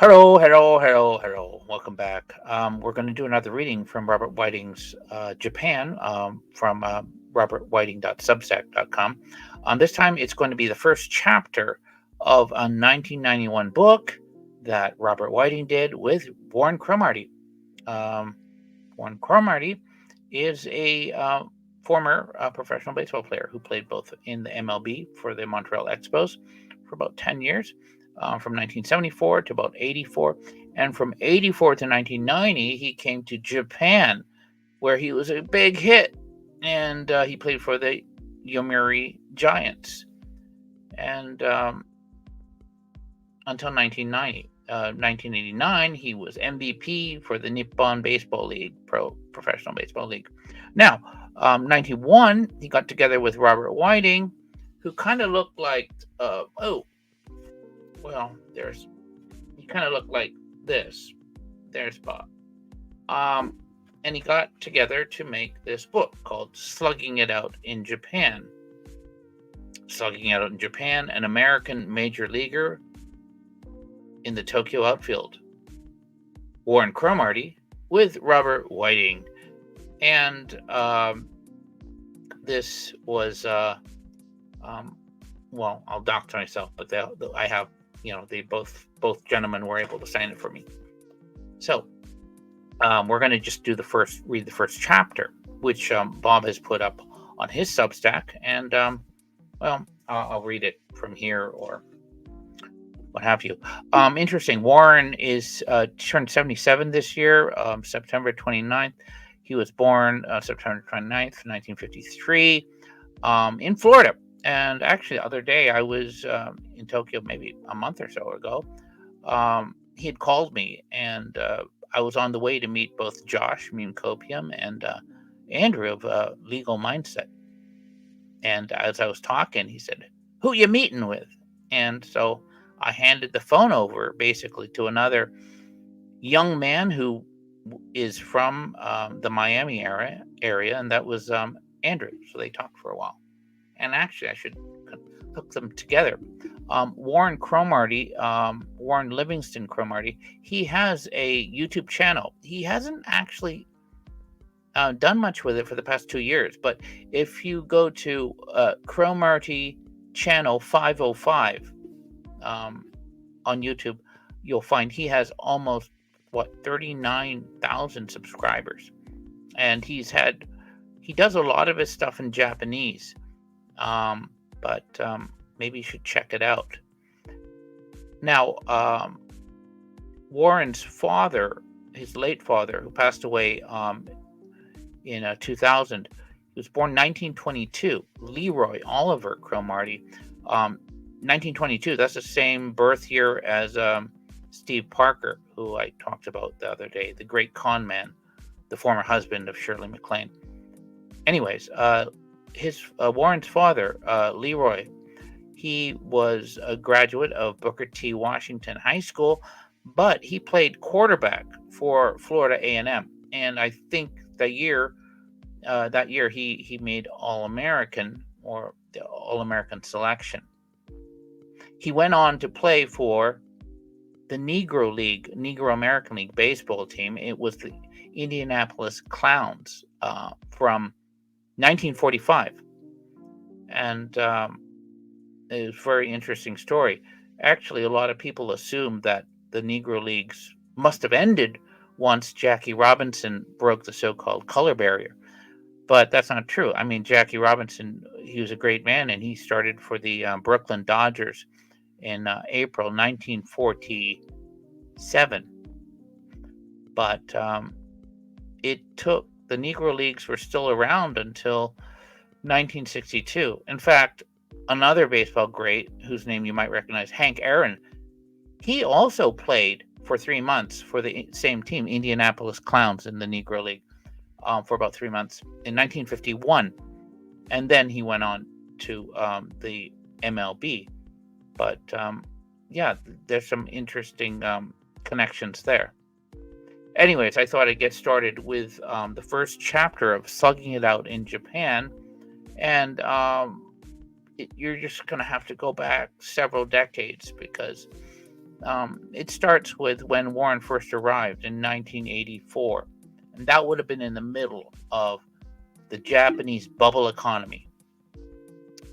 Hello. Welcome back. We're going to do another reading from Robert Whiting's Japan from robertwhiting.substack.com. This time it's going to be the first chapter of a 1991 book that Robert Whiting did with Warren Cromartie. Warren Cromartie is a former professional baseball player who played both in the MLB for the Montreal Expos for about 10 years. From 1974 to about 84. And from 84 to 1990, he came to Japan, where he was a big hit. And he played for the Yomiuri Giants. And until 1990. 1989, he was MVP for the Nippon Baseball League, Professional Baseball League. Now, 91, he got together with Robert Whiting, who kind of looked like, he kind of looked like this. There's Bob. And he got together to make this book called Slugging It Out in Japan. Slugging It Out in Japan, an American major leaguer in the Tokyo Outfield. Warren Cromartie with Robert Whiting. And this was, I'll dox myself, but I have, they both gentlemen were able to sign it for me. So we're going to just read the first chapter, which Bob has put up on his Substack, and I'll read it from here or what have you. Interesting. Warren is turned 77 this year, September 29th. He was born September 29th, 1953, in Florida. And actually, the other day, I was in Tokyo maybe a month or so ago. He had called me, and I was on the way to meet both Josh, Meme Copium, and Andrew of Legal Mindset. And as I was talking, he said, "Who you meeting with?" And so I handed the phone over, basically, to another young man who is from the Miami area, and that was Andrew. So they talked for a while. And actually, I should hook them together. Warren Cromartie, Warren Livingston Cromartie, he has a YouTube channel. He hasn't actually done much with it for the past 2 years, but if you go to Cromartie channel 505 on YouTube, you'll find he has almost 39,000 subscribers, and he does a lot of his stuff in Japanese. But maybe you should check it out. Now, Warren's father, his late father, who passed away in 2000, he was born 1922, Leroy Oliver Cromartie. 1922, that's the same birth year as Steve Parker, who I talked about the other day, the great con man, the former husband of Shirley MacLaine. Anyways, Warren's father, Leroy, he was a graduate of Booker T. Washington High School, but he played quarterback for Florida A&M. And I think that year he made All-American, or the All-American selection. He went on to play for the Negro American League baseball team. It was the Indianapolis Clowns from 1945, and it was a very interesting story. Actually, a lot of people assume that the Negro Leagues must have ended once Jackie Robinson broke the so-called color barrier, but that's not true. I mean, Jackie Robinson, he was a great man, and he started for the Brooklyn Dodgers in April 1947, but it took the Negro Leagues were still around until 1962. In fact, another baseball great, whose name you might recognize, Hank Aaron, he also played for 3 months for the same team, Indianapolis Clowns, in the Negro League for about 3 months in 1951. And then he went on to the MLB. But there's some interesting connections there. Anyways, I thought I'd get started with the first chapter of Slugging It Out in Japan. And you're just going to have to go back several decades, because It starts with when Warren first arrived in 1984, and that would have been in the middle of the Japanese bubble economy.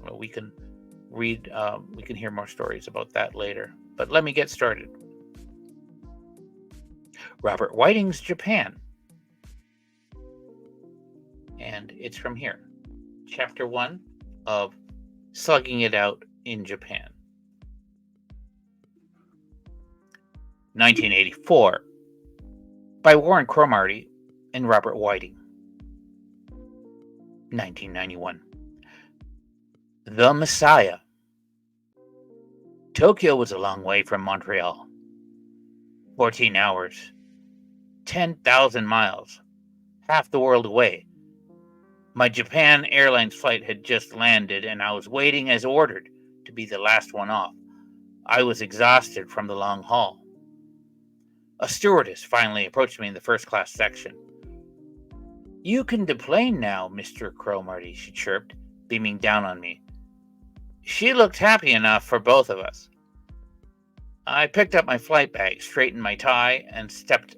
Well, we can hear more stories about that later, but let me get started. Robert Whiting's Japan, and it's from here, Chapter 1 of Slugging It Out in Japan. 1984, by Warren Cromartie and Robert Whiting. 1991. The Messiah. Tokyo was a long way from Montreal. 14 hours. 10,000 miles. Half the world away. My Japan Airlines flight had just landed, and I was waiting as ordered to be the last one off. I was exhausted from the long haul. A stewardess finally approached me in the first-class section. "You can deplane now, Mr. Cromartie," she chirped, beaming down on me. She looked happy enough for both of us. I picked up my flight bag, straightened my tie, and stepped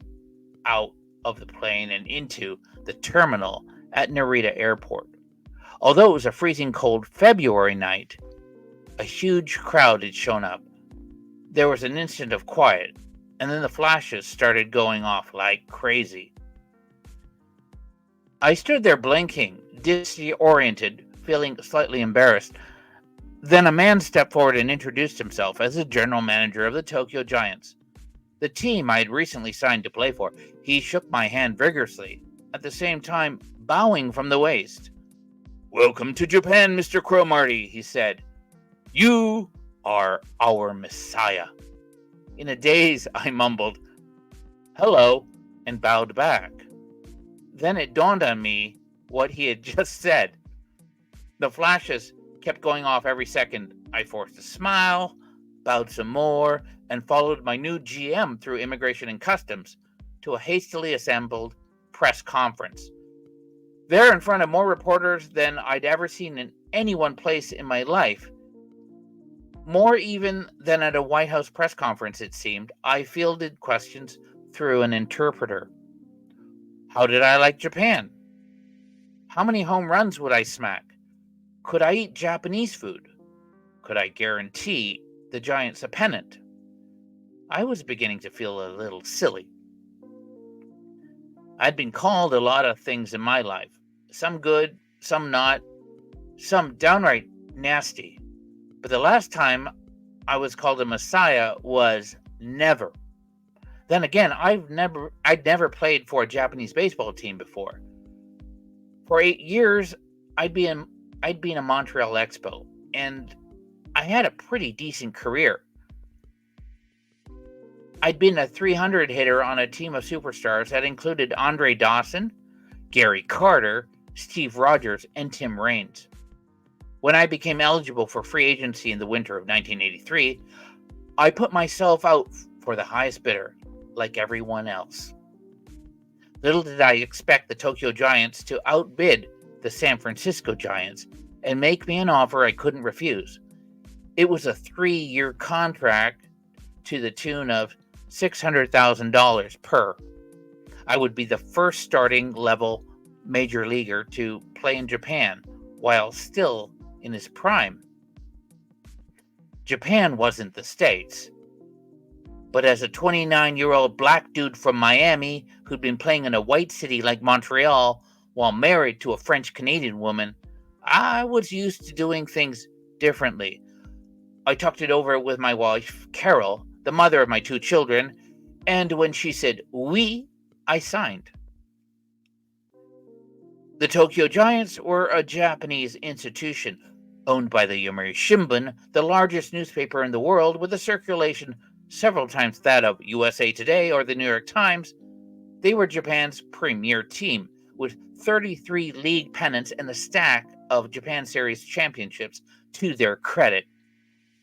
out of the plane and into the terminal at Narita Airport. Although it was a freezing cold February night, a huge crowd had shown up. There was an instant of quiet, and then the flashes started going off like crazy. I stood there blinking, disoriented, feeling slightly embarrassed. Then a man stepped forward and introduced himself as the general manager of the Tokyo Giants, the team I had recently signed to play for. He shook my hand vigorously, at the same time bowing from the waist. "Welcome to Japan, Mr. Cromartie," he said. "You are our Messiah." In a daze, I mumbled, "Hello," and bowed back. Then it dawned on me what he had just said. The flashes kept going off every second. I forced a smile, bowed some more, and followed my new GM through Immigration and Customs to a hastily assembled press conference. There, in front of more reporters than I'd ever seen in any one place in my life, more even than at a White House press conference, it seemed, I fielded questions through an interpreter. How did I like Japan? How many home runs would I smack? Could I eat Japanese food? Could I guarantee the Giants a pennant? I was beginning to feel a little silly. I'd been called a lot of things in my life, some good, some not, some downright nasty. But the last time I was called a Messiah was never. Then again, I'd never played for a Japanese baseball team before. For 8 years, I'd been a Montreal Expo, and I had a pretty decent career. I'd been a 300 hitter on a team of superstars that included Andre Dawson, Gary Carter, Steve Rogers, and Tim Raines. When I became eligible for free agency in the winter of 1983, I put myself out for the highest bidder, like everyone else. Little did I expect the Tokyo Giants to outbid the San Francisco Giants and make me an offer I couldn't refuse. It was a 3-year contract to the tune of $600,000 per. I would be the first starting level major leaguer to play in Japan while still in his prime. Japan wasn't the States, but as a 29-year-old black dude from Miami who'd been playing in a white city like Montreal while married to a French-Canadian woman, I was used to doing things differently. I talked it over with my wife, Carol, the mother of my 2 children, and when she said oui, I signed. The Tokyo Giants were a Japanese institution owned by the Yomiuri Shimbun, the largest newspaper in the world with a circulation several times that of USA Today or the New York Times. They were Japan's premier team, with 33 league pennants and a stack of Japan Series championships to their credit.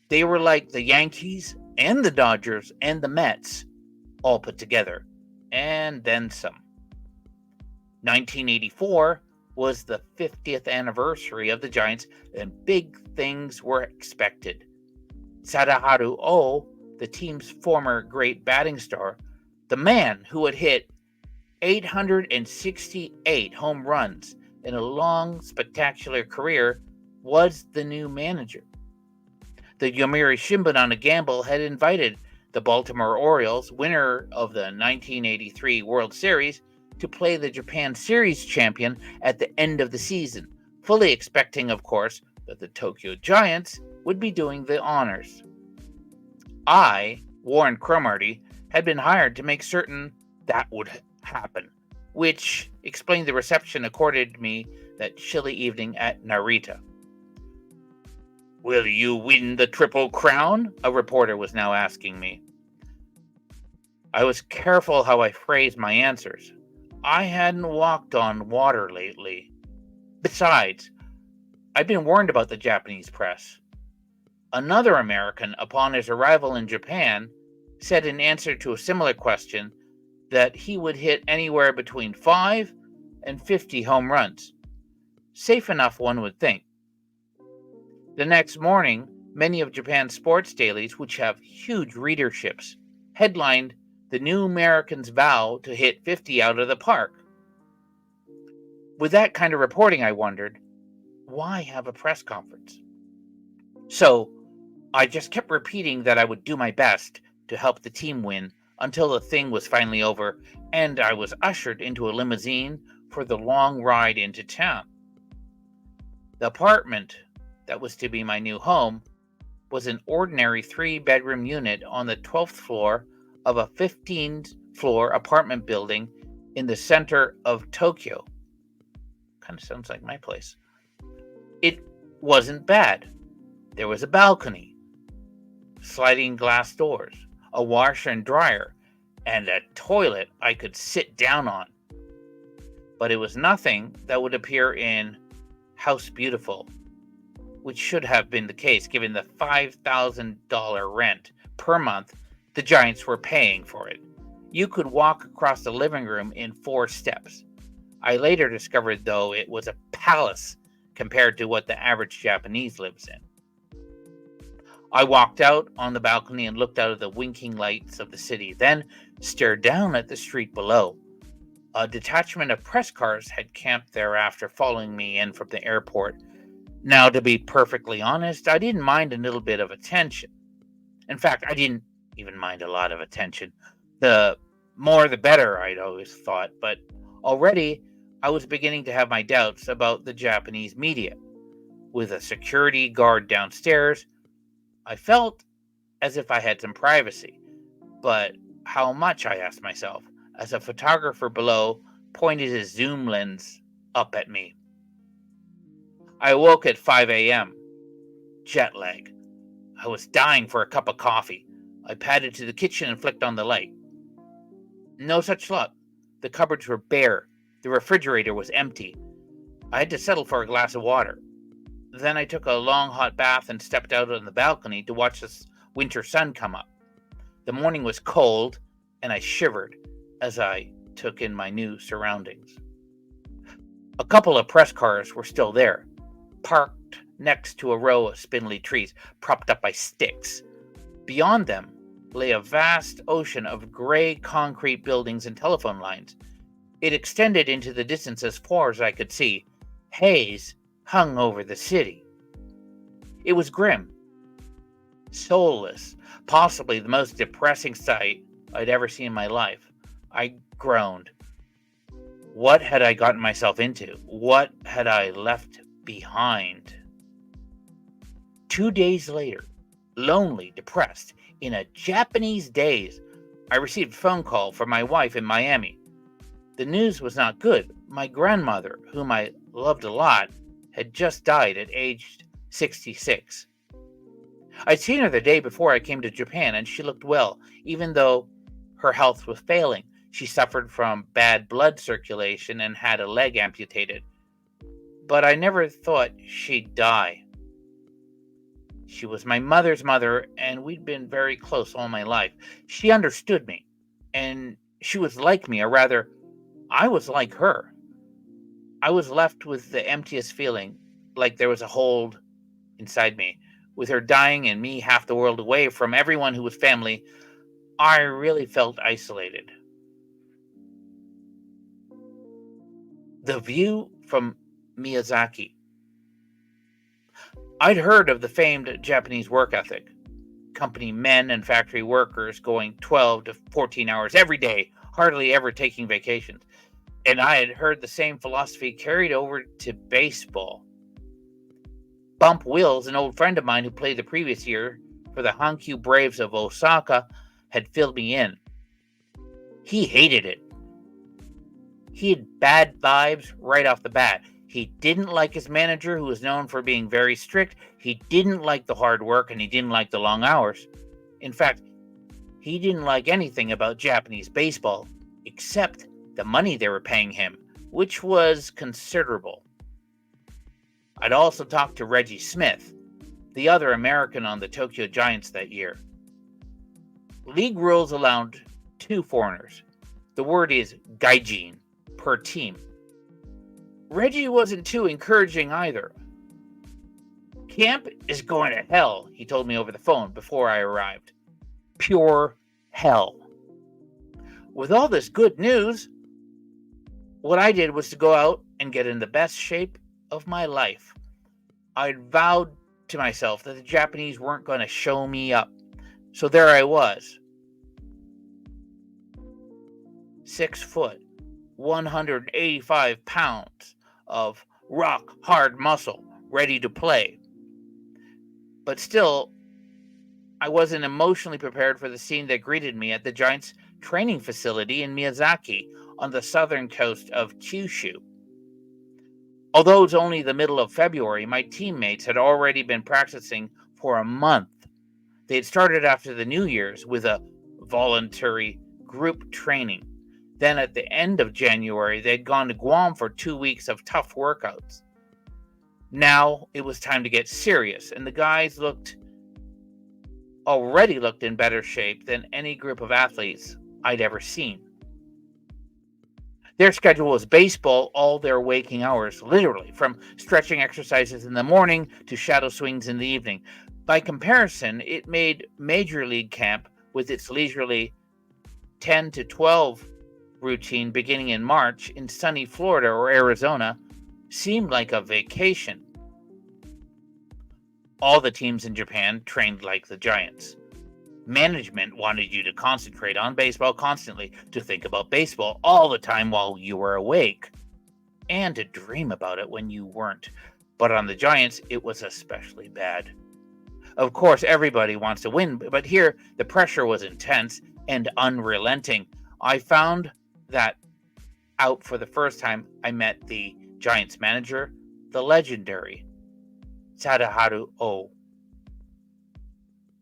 They were like the Yankees and the Dodgers and the Mets, all put together, and then some. 1984 was the 50th anniversary of the Giants, and big things were expected. Sadaharu Oh, the team's former great batting star, the man who had hit 868 home runs in a long, spectacular career, was the new manager. The Yomiuri Shimbun on a gamble had invited the Baltimore Orioles, winner of the 1983 World Series, to play the Japan Series champion at the end of the season, fully expecting, of course, that the Tokyo Giants would be doing the honors. I, Warren Cromartie, had been hired to make certain that would happen, which explained the reception accorded me that chilly evening at Narita. "Will you win the Triple Crown?" a reporter was now asking me. I was careful how I phrased my answers. I hadn't walked on water lately. Besides, I'd been warned about the Japanese press. Another American, upon his arrival in Japan, said in answer to a similar question that he would hit anywhere between 5 and 50 home runs. Safe enough, one would think. The next morning, many of Japan's sports dailies, which have huge readerships, headlined "The New American's Vow to Hit 50 Out of the Park." With that kind of reporting, I wondered, why have a press conference? So, I just kept repeating that I would do my best to help the team win until the thing was finally over and I was ushered into a limousine for the long ride into town. The apartment that was to be my new home was an ordinary 3-bedroom unit on the 12th floor of a 15-floor apartment building in the center of Tokyo. Kind of sounds like my place. It wasn't bad. There was a balcony, sliding glass doors, a washer and dryer, and a toilet I could sit down on. But it was nothing that would appear in House Beautiful, which should have been the case given the $5,000 rent per month the Giants were paying for it. You could walk across the living room in 4 steps. I later discovered, though, it was a palace compared to what the average Japanese lives in. I walked out on the balcony and looked out at the winking lights of the city, then stared down at the street below. A detachment of press cars had camped there after following me in from the airport. Now, to be perfectly honest, I didn't mind a little bit of attention. In fact, I didn't even mind a lot of attention. The more the better, I'd always thought, but already I was beginning to have my doubts about the Japanese media. With a security guard downstairs, I felt as if I had some privacy. But how much, I asked myself, as a photographer below pointed his zoom lens up at me. I awoke at 5 a.m. Jet lag. I was dying for a cup of coffee. I padded to the kitchen and flicked on the light. No such luck. The cupboards were bare. The refrigerator was empty. I had to settle for a glass of water. Then I took a long hot bath and stepped out on the balcony to watch the winter sun come up. The morning was cold, and I shivered as I took in my new surroundings. A couple of press cars were still there, parked next to a row of spindly trees propped up by sticks. Beyond them lay a vast ocean of gray concrete buildings and telephone lines. It extended into the distance as far as I could see. Haze hung over the city. It was grim, soulless, possibly the most depressing sight I'd ever seen in my life. I groaned. What had I gotten myself into? What had I left behind? 2 days later, lonely, depressed, in a Japanese daze, I received a phone call from my wife in Miami. The news was not good. My grandmother, whom I loved a lot, had just died at age 66. I'd seen her the day before I came to Japan, and she looked well, even though her health was failing. She suffered from bad blood circulation and had a leg amputated. But I never thought she'd die. She was my mother's mother, and we'd been very close all my life. She understood me, and she was like me, or rather, I was like her. I was left with the emptiest feeling, like there was a hole inside me, With her dying and me half the world away from everyone who was family, I really felt isolated. The view from Miyazaki. I'd heard of the famed Japanese work ethic. Company men and factory workers going 12 to 14 hours every day, hardly ever taking vacations. And I had heard the same philosophy carried over to baseball. Bump Wills, an old friend of mine who played the previous year for the Hankyu Braves of Osaka, had filled me in. He hated it. He had bad vibes right off the bat. He didn't like his manager, who was known for being very strict. He didn't like the hard work, and he didn't like the long hours. In fact, he didn't like anything about Japanese baseball, except the money they were paying him, which was considerable. I'd also talked to Reggie Smith, the other American on the Tokyo Giants that year. League rules allowed 2 foreigners. The word is gaijin, per team. Reggie wasn't too encouraging either. Camp is going to hell, he told me over the phone before I arrived. Pure hell. With all this good news, what I did was to go out and get in the best shape of my life. I'd vowed to myself that the Japanese weren't going to show me up. So there I was. 6 foot, 185 pounds of rock hard muscle, ready to play. But still, I wasn't emotionally prepared for the scene that greeted me at the Giants' training facility in Miyazaki on the southern coast of Kyushu. Although it's only the middle of February, my teammates had already been practicing for a month. They had started after the New Year's with a voluntary group training. Then at the end of January, they'd gone to Guam for 2 weeks of tough workouts. Now it was time to get serious, and the guys already looked in better shape than any group of athletes I'd ever seen. Their schedule was baseball all their waking hours, literally, from stretching exercises in the morning to shadow swings in the evening. By comparison, it made Major League Camp, with its leisurely 10 to 12 routine beginning in March in sunny Florida or Arizona, seemed like a vacation. All the teams in Japan trained like the Giants. Management wanted you to concentrate on baseball constantly, to think about baseball all the time while you were awake, and to dream about it when you weren't. But on the Giants, it was especially bad. Of course, everybody wants to win, but here the pressure was intense and unrelenting. I found that out for the first time I met the Giants manager, the legendary Sadaharu O.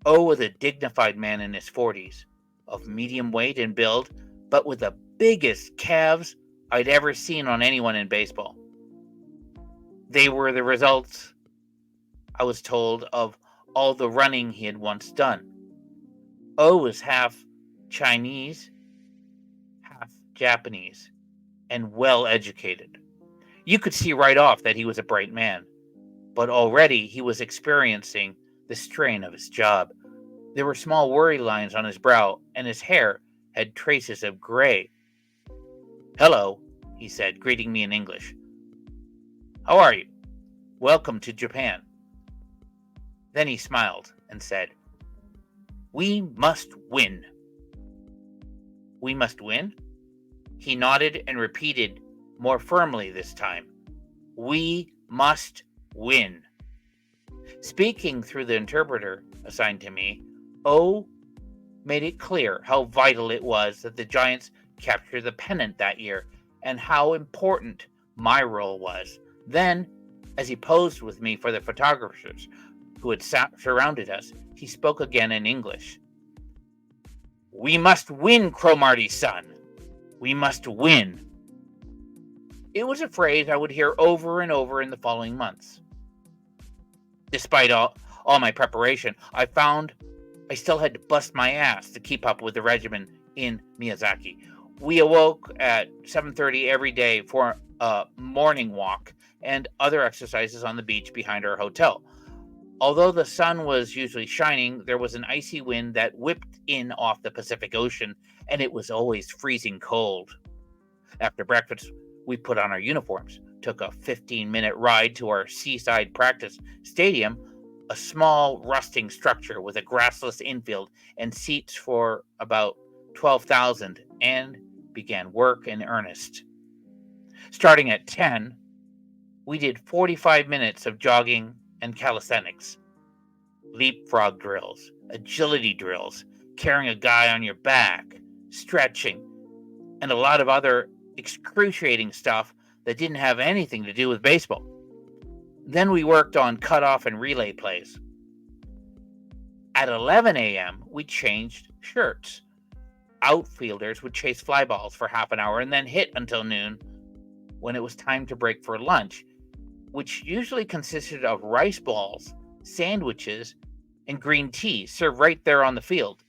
O was a dignified man in his 40s, of medium weight and build, but with the biggest calves I'd ever seen on anyone in baseball. They were the results, I was told, of all the running he had once done. O was half Chinese, half Japanese, and well educated. You could see right off that he was a bright man, but already he was experiencing the strain of his job. There were small worry lines on his brow, and his hair had traces of gray. "Hello," he said, greeting me in English. "How are you? Welcome to Japan." Then he smiled and said, "We must win." "We must win?" He nodded and repeated more firmly this time, "We must win." Speaking through the interpreter assigned to me, O made it clear how vital it was that the Giants capture the pennant that year and how important my role was. Then, as he posed with me for the photographers who had surrounded us, he spoke again in English. "We must win, Cromartie-san. We must win." It was a phrase I would hear over and over in the following months. Despite all my preparation, I found I still had to bust my ass to keep up with the regimen in Miyazaki. We awoke at 7:30 every day for a morning walk and other exercises on the beach behind our hotel. Although the sun was usually shining, there was an icy wind that whipped in off the Pacific Ocean, and it was always freezing cold. After breakfast, we put on our uniforms, took a 15-minute ride to our seaside practice stadium, a small rusting structure with a grassless infield and seats for about 12,000, and began work in earnest. Starting at 10, we did 45 minutes of jogging and calisthenics, leapfrog drills, agility drills, carrying a guy on your back, stretching, and a lot of other excruciating stuff that didn't have anything to do with baseball. Then we worked on cutoff and relay plays. At 11 a.m., we changed shirts. Outfielders would chase fly balls for half an hour and then hit until noon, when it was time to break for lunch, which usually consisted of rice balls, sandwiches, and green tea served right there on the field.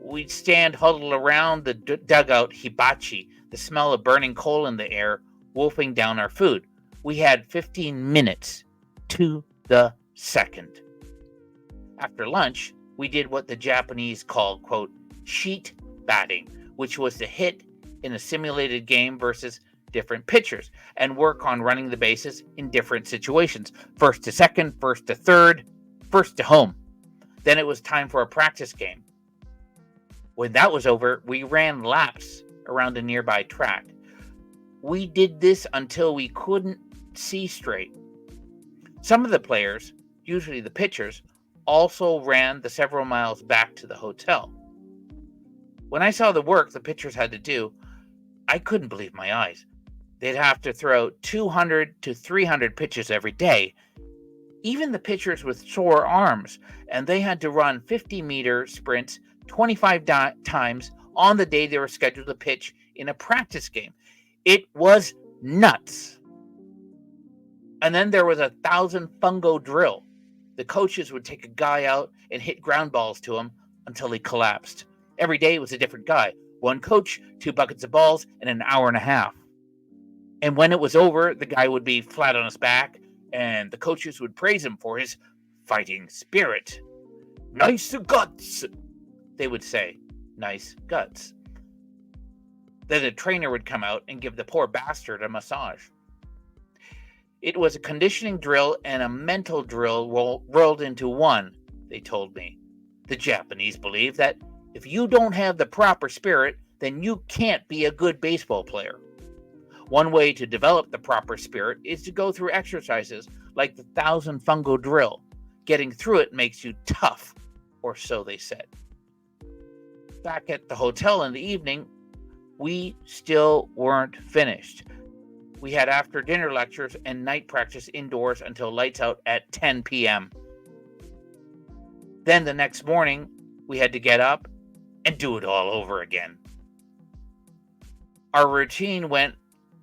We'd stand huddled around the dugout hibachi, the smell of burning coal in the air, wolfing down our food. We had 15 minutes to the second. After lunch, we did what the Japanese call, quote, sheet batting, which was to hit in a simulated game versus different pitchers and work on running the bases in different situations. First to second, first to third, first to home. Then it was time for a practice game. When that was over, we ran laps around a nearby track. We did this until we couldn't see straight. Some of the players, usually the pitchers, also ran the several miles back to the hotel. When I saw the work the pitchers had to do, I couldn't believe my eyes. They'd have to throw 200 to 300 pitches every day, even the pitchers with sore arms, and they had to run 50-meter sprints 25 times on the day they were scheduled to pitch in a practice game. It was nuts. And then there was a 1,000 fungo drill. The coaches would take a guy out and hit ground balls to him until he collapsed. Every day it was a different guy. One coach, 2 buckets of balls, and an hour and a half. And when it was over, the guy would be flat on his back, and the coaches would praise him for his fighting spirit. Nice guts, they would say. Nice guts. Then the trainer would come out and give the poor bastard a massage. It was a conditioning drill and a mental drill rolled into one, they told me. The Japanese believe that if you don't have the proper spirit, then you can't be a good baseball player. One way to develop the proper spirit is to go through exercises like the 1,000 fungo drill. Getting through it makes you tough, or so they said. Back at the hotel in the evening, we still weren't finished. We had after dinner lectures and night practice indoors until lights out at 10 p.m. Then the next morning, we had to get up and do it all over again. Our routine went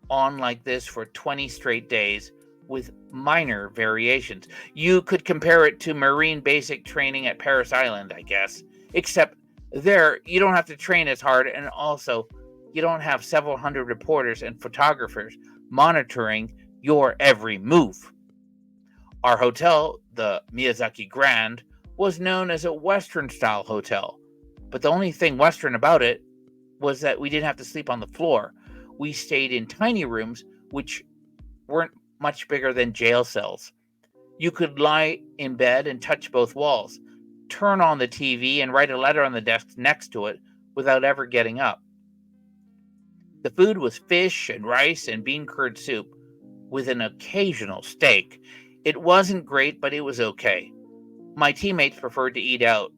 on like this for 20 straight days with minor variations. You could compare it to Marine basic training at Paris Island, I guess. Except there, you don't have to train as hard, and also you don't have several hundred reporters and photographers monitoring your every move. Our hotel, the Miyazaki Grand, was known as a Western-style hotel, but the only thing Western about it was that we didn't have to sleep on the floor. We stayed in tiny rooms, which weren't much bigger than jail cells. You could lie in bed and touch both walls, turn on the TV, and write a letter on the desk next to it without ever getting up. The food was fish and rice and bean curd soup with an occasional steak. It wasn't great, but it was okay. My teammates preferred to eat out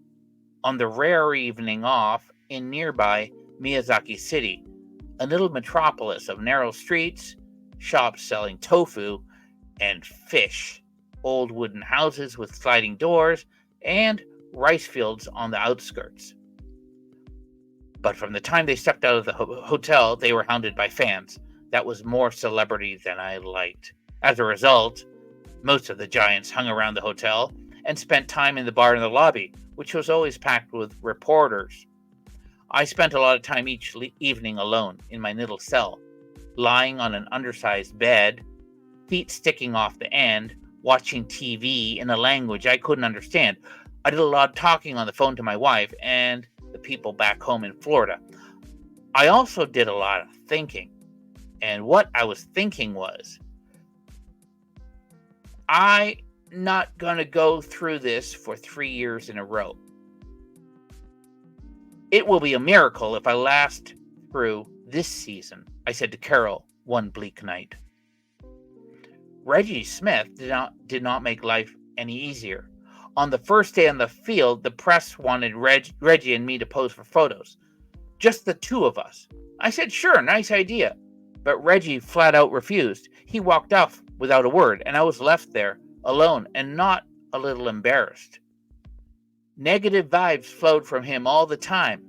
on the rare evening off in nearby Miyazaki City, a little metropolis of narrow streets, shops selling tofu and fish, old wooden houses with sliding doors, and rice fields on the outskirts. But from the time they stepped out of the hotel, they were hounded by fans. That was more celebrity than I liked. As a result, most of the Giants hung around the hotel and spent time in the bar in the lobby, which was always packed with reporters. I spent a lot of time each evening alone in my little cell, lying on an undersized bed, feet sticking off the end, watching TV in a language I couldn't understand. I did a lot of talking on the phone to my wife and the people back home in Florida. I also did a lot of thinking. And what I was thinking was, I'm not going to go through this for 3 years in a row. It will be a miracle if I last through this season, I said to Carol one bleak night. Reggie Smith did not make life any easier. On the first day on the field, the press wanted Reggie and me to pose for photos. Just the two of us. I said, sure, nice idea. But Reggie flat out refused. He walked off without a word, and I was left there alone and not a little embarrassed. Negative vibes flowed from him all the time.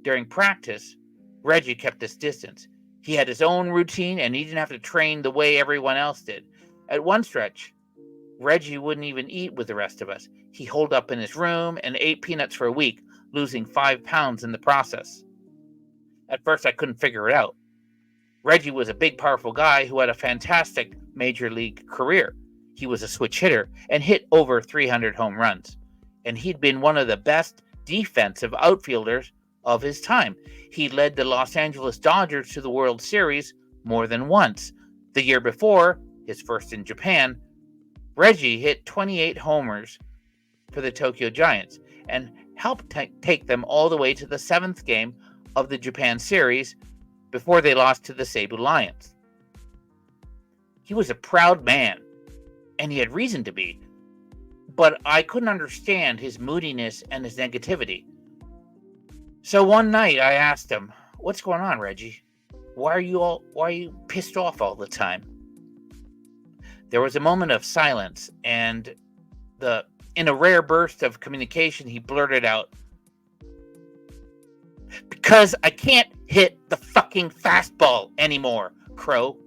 During practice, Reggie kept his distance. He had his own routine, and he didn't have to train the way everyone else did. At one stretch, Reggie wouldn't even eat with the rest of us. He holed up in his room and ate peanuts for a week, losing 5 pounds in the process. At first, I couldn't figure it out. Reggie was a big, powerful guy who had a fantastic major league career. He was a switch hitter and hit over 300 home runs. And he'd been one of the best defensive outfielders of his time. He led the Los Angeles Dodgers to the World Series more than once. The year before, his first in Japan, Reggie hit 28 homers for the Tokyo Giants and helped take them all the way to the 7th game of the Japan series before they lost to the Seibu Lions. He was a proud man, and he had reason to be, but I couldn't understand his moodiness and his negativity. So one night I asked him, "What's going on, Reggie? Why are you pissed off all the time?" There was a moment of silence, and in a rare burst of communication, he blurted out, "Because I can't hit the fucking fastball anymore, Crow."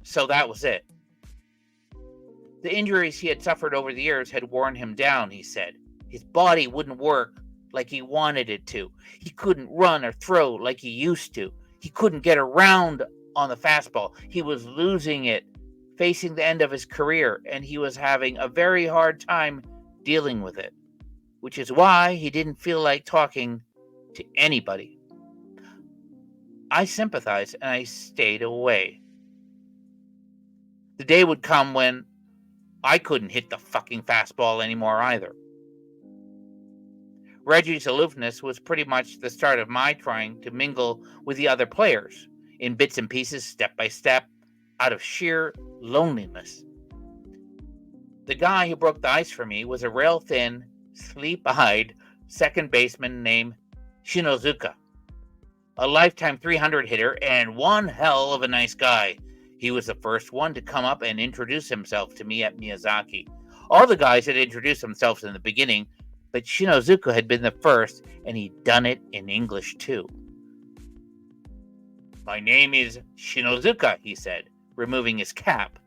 So that was it. The injuries he had suffered over the years had worn him down, he said. His body wouldn't work like he wanted it to. He couldn't run or throw like he used to. He couldn't get around on the fastball. He was losing it, facing the end of his career, and he was having a very hard time dealing with it, which is why he didn't feel like talking to anybody. I sympathized and I stayed away. The day would come when I couldn't hit the fucking fastball anymore either. Reggie's aloofness was pretty much the start of my trying to mingle with the other players, in bits and pieces, step by step, out of sheer loneliness. The guy who broke the ice for me was a rail-thin, sleep-eyed second baseman named Shinozuka, a lifetime 300 hitter and one hell of a nice guy. He was the first one to come up and introduce himself to me at Miyazaki. All the guys had introduced themselves in the beginning, but Shinozuka had been the first, and he'd done it in English too. "My name is Shinozuka," he said, removing his cap,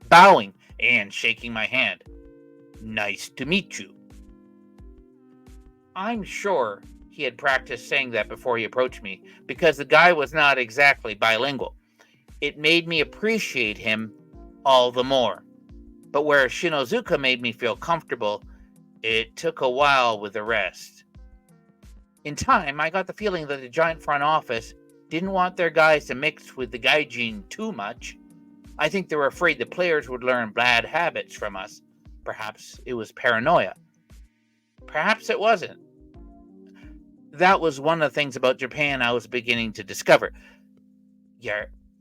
bowing, and shaking my hand. "Nice to meet you." I'm sure he had practiced saying that before he approached me, because the guy was not exactly bilingual. It made me appreciate him all the more. But where Shinozuka made me feel comfortable, it took a while with the rest. In time, I got the feeling that the giant front office didn't want their guys to mix with the gaijin too much. I think they were afraid the players would learn bad habits from us. Perhaps it was paranoia. Perhaps it wasn't. That was one of the things about Japan I was beginning to discover.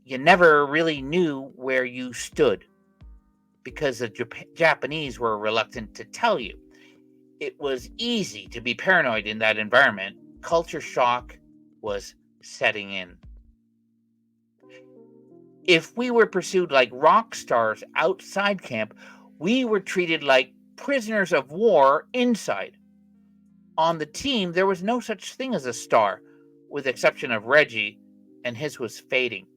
You never really knew where you stood, because the Japanese were reluctant to tell you. It was easy to be paranoid in that environment. Culture shock was setting in. If we were pursued like rock stars outside camp, we were treated like prisoners of war inside. On the team, there was no such thing as a star, with the exception of Reggie, and his was fading.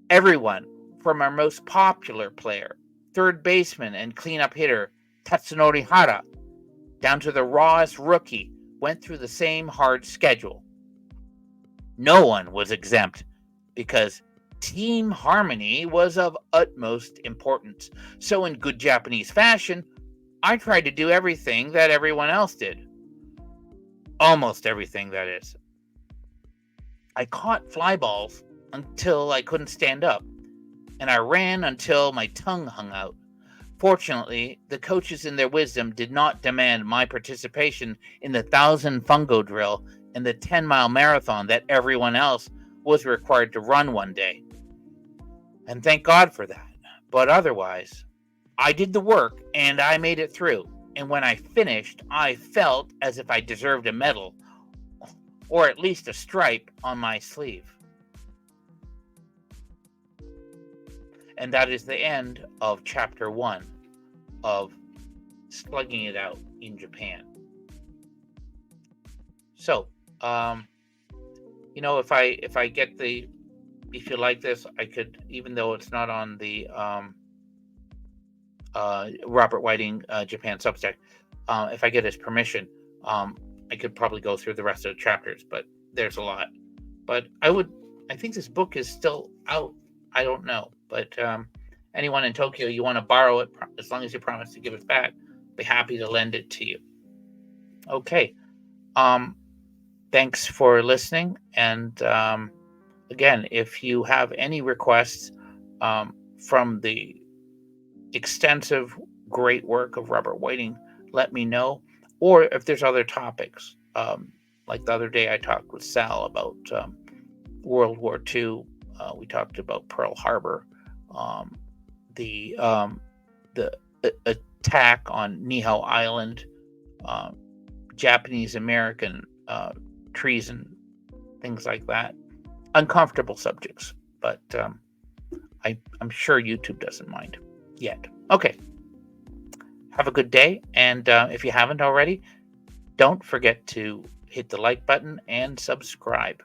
Everyone, from our most popular player, third baseman and cleanup hitter, Tatsunori Hara, down to the rawest rookie, went through the same hard schedule. No one was exempt, because team harmony was of utmost importance. So in good Japanese fashion, I tried to do everything that everyone else did. Almost everything, that is. I caught fly balls until I couldn't stand up, and I ran until my tongue hung out. Fortunately, the coaches in their wisdom did not demand my participation in the 1,000 fungo drill and the 10-mile marathon that everyone else was required to run one day. And thank God for that. But otherwise, I did the work and I made it through. And when I finished, I felt as if I deserved a medal, or at least a stripe on my sleeve. And that is the end of chapter 1 of Slugging It Out in Japan. So, if you like this, I could, even though it's not on the Robert Whiting Japan Substack, if I get his permission, I could probably go through the rest of the chapters, but there's a lot. But I think this book is still out. I don't know. But anyone in Tokyo, you want to borrow it, as long as you promise to give it back, I'll be happy to lend it to you. Okay. Thanks for listening. And again, if you have any requests from the extensive, great work of Robert Whiting, let me know. Or if there's other topics, like the other day I talked with Sal about World War II. We talked about Pearl Harbor, the attack on Niihau Island, Japanese-American treason, things like that. Uncomfortable subjects, but I'm sure YouTube doesn't mind yet. Okay. Have a good day, and if you haven't already, don't forget to hit the like button and subscribe.